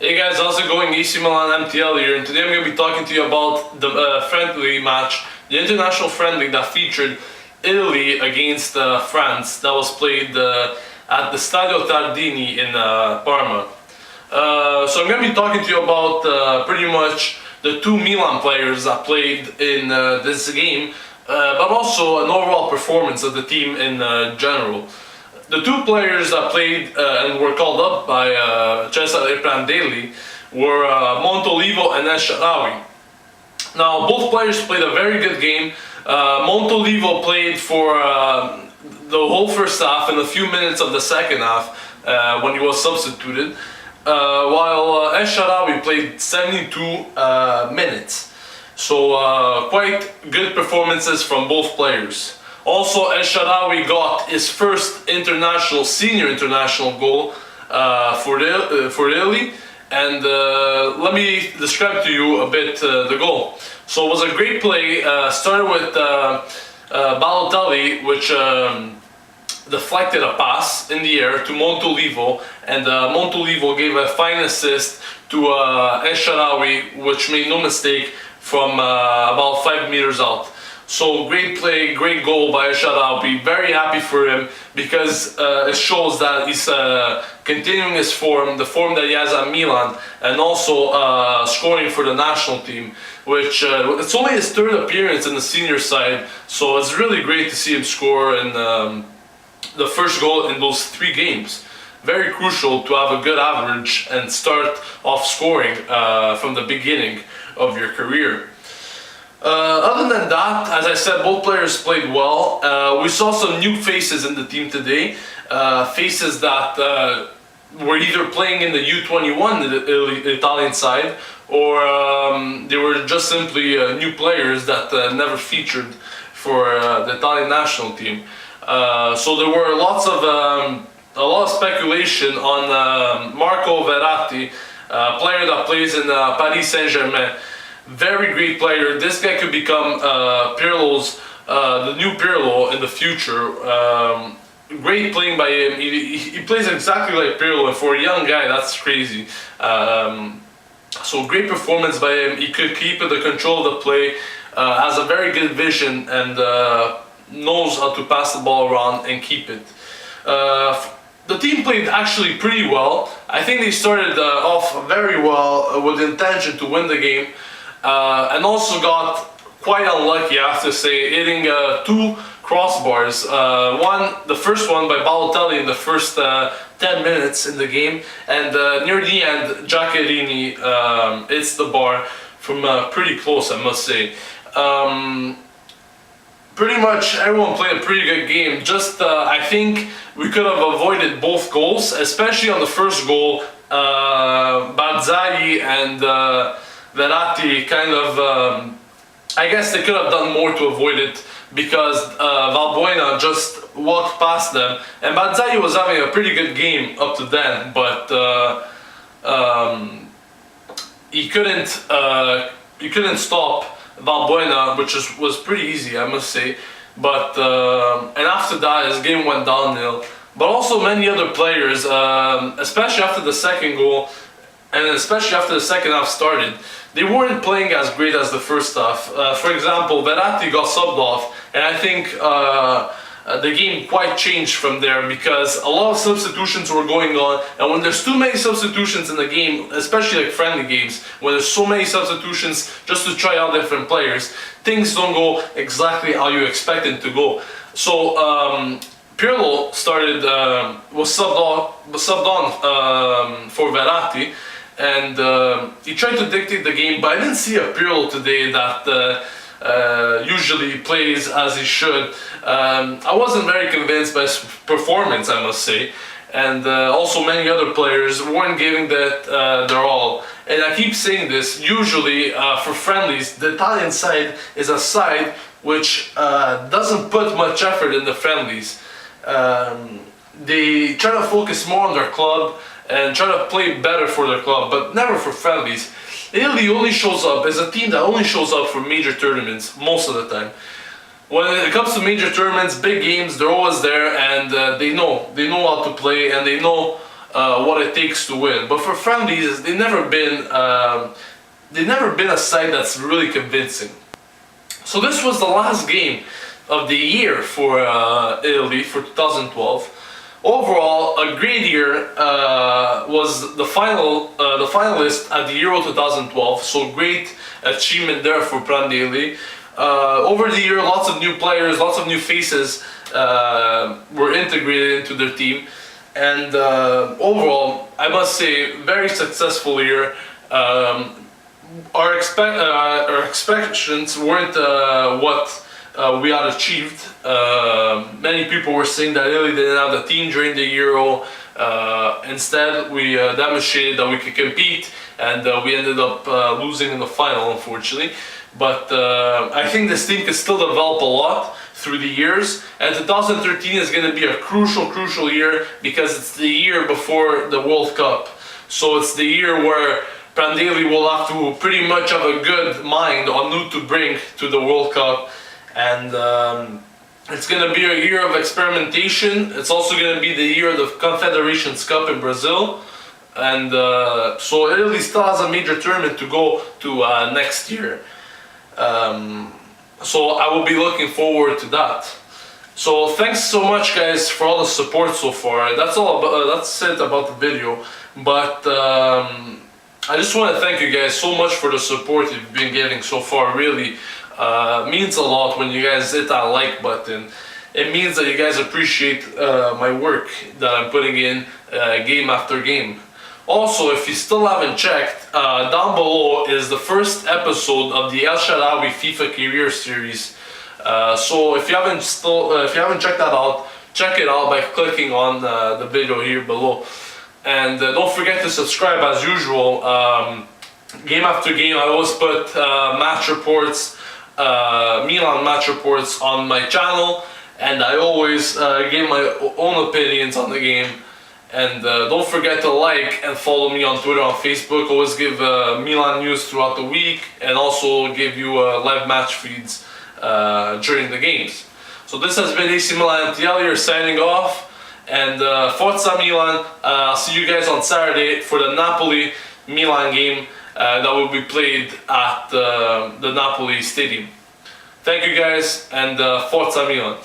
Hey guys, how's it going? AC Milan MTL here, and today I'm going to be talking to you about the friendly match, the international friendly that featured Italy against France, that was played at the Stadio Tardini in Parma. So I'm going to be talking to you about pretty much the two Milan players that played in this game, but also an overall performance of the team in general. The two players that played and were called up by Cesare Prandelli were Montolivo and El Shaarawy. Now, both players played a very good game. Montolivo played for the whole first half and a few minutes of the second half when he was substituted, while El Shaarawy played 72 minutes. So quite good performances from both players. Also, El Shaarawy got his first senior international goal for Italy, and let me describe to you a bit the goal. So it was a great play, started with Balotelli, which deflected a pass in the air to Montolivo, and Montolivo gave a fine assist to El Shaarawy, which made no mistake, from about 5 meters out. So great play, great goal by El Shaarawy. Very happy for him because it shows that he's continuing his form, the form that he has at Milan, and also scoring for the national team, which it's only his third appearance in the senior side, so it's really great to see him score in the first goal in those 3 games. Very crucial to have a good average and start off scoring from the beginning of your career. Other than that, as I said, both players played well. We saw some new faces in the team today, faces that were either playing in the U21, the Italian side, or they were just simply new players that never featured for the Italian national team. So there were a lot of speculation on Marco Verratti, a player that plays in Paris Saint-Germain. Very great player. This guy could become the new Pirlo in the future. Great playing by him. He plays exactly like Pirlo, and for a young guy, that's crazy. So great performance by him. He could keep the control of the play, has a very good vision, and knows how to pass the ball around and keep it. The team played actually pretty well. I think they started off very well with the intention to win the game. And also got quite unlucky, I have to say, hitting 2 crossbars. The first one by Balotelli in the first 10 minutes in the game, and near the end, Giaccherini hits the bar from pretty close, I must say. Pretty much everyone played a pretty good game. Just I think we could have avoided both goals, especially on the first goal. Barzagli and Verratti kind of, I guess they could have done more to avoid it, because Valbuena just walked past them, and Barzagli was having a pretty good game up to then, but he couldn't stop Valbuena, which was pretty easy, I must say. But and after that, his game went downhill. But also many other players, especially after the second goal, and especially after the second half started, they weren't playing as great as the first half. For example, Verratti got subbed off, and I think the game quite changed from there, because a lot of substitutions were going on, and when there's too many substitutions in the game, especially like friendly games, when there's so many substitutions just to try out different players, things don't go exactly how you expect it to go. So Pirlo was subbed on for Verratti, and he tried to dictate the game, but I didn't see a Pirlo today that usually plays as he should. I wasn't very convinced by his performance, I must say, and also many other players weren't giving that their all. And I keep saying this, usually for friendlies, the Italian side is a side which doesn't put much effort in the friendlies. They try to focus more on their club and try to play better for their club, but never for friendlies. Italy only shows up as a team that only shows up for major tournaments most of the time. When it comes to major tournaments, big games, they're always there, and they know how to play, and they know what it takes to win. But for friendlies, they've never been a side that's really convincing. So this was the last game of the year for Italy for 2012. Overall, a great year. Was the finalist at the Euro 2012. So great achievement there for Prandelli. Over the year, lots of new players, lots of new faces were integrated into their team, and overall, I must say, very successful year. Our expectations weren't what we had achieved. Many people were saying that Italy didn't have the team during the Euro. Instead, we demonstrated that we could compete, and we ended up losing in the final, unfortunately. But I think this team can still develop a lot through the years, and 2013 is going to be a crucial year because it's the year before the World Cup. So it's the year where Prandelli will have to pretty much have a good mind on who to bring to the World Cup, and it's going to be a year of experimentation. It's also going to be the year of the Confederations Cup in Brazil, and so Italy still has a major tournament to go to next year. So I will be looking forward to that. So thanks so much, guys, for all the support so far. That's it about the video. But I just want to thank you guys so much for the support you've been getting so far. Really means a lot when you guys hit that like button. It means that you guys appreciate my work that I'm putting in game after game. Also, if you still haven't checked, down below is the first episode of the El Shaarawy FIFA Career Series. So if you haven't checked that out, check it out by clicking on the video here below. And don't forget to subscribe as usual. Game after game, I always put match reports, Milan match reports on my channel, and I always give my own opinions on the game. And don't forget to like and follow me on Twitter, on Facebook. Always give Milan news throughout the week, and also give you live match feeds during the games. So this has been AC Milan MTL here signing off, and Forza Milan. I'll see you guys on Saturday for the Napoli-Milan game that will be played at the Napoli Stadium. Thank you guys, and Forza Milan.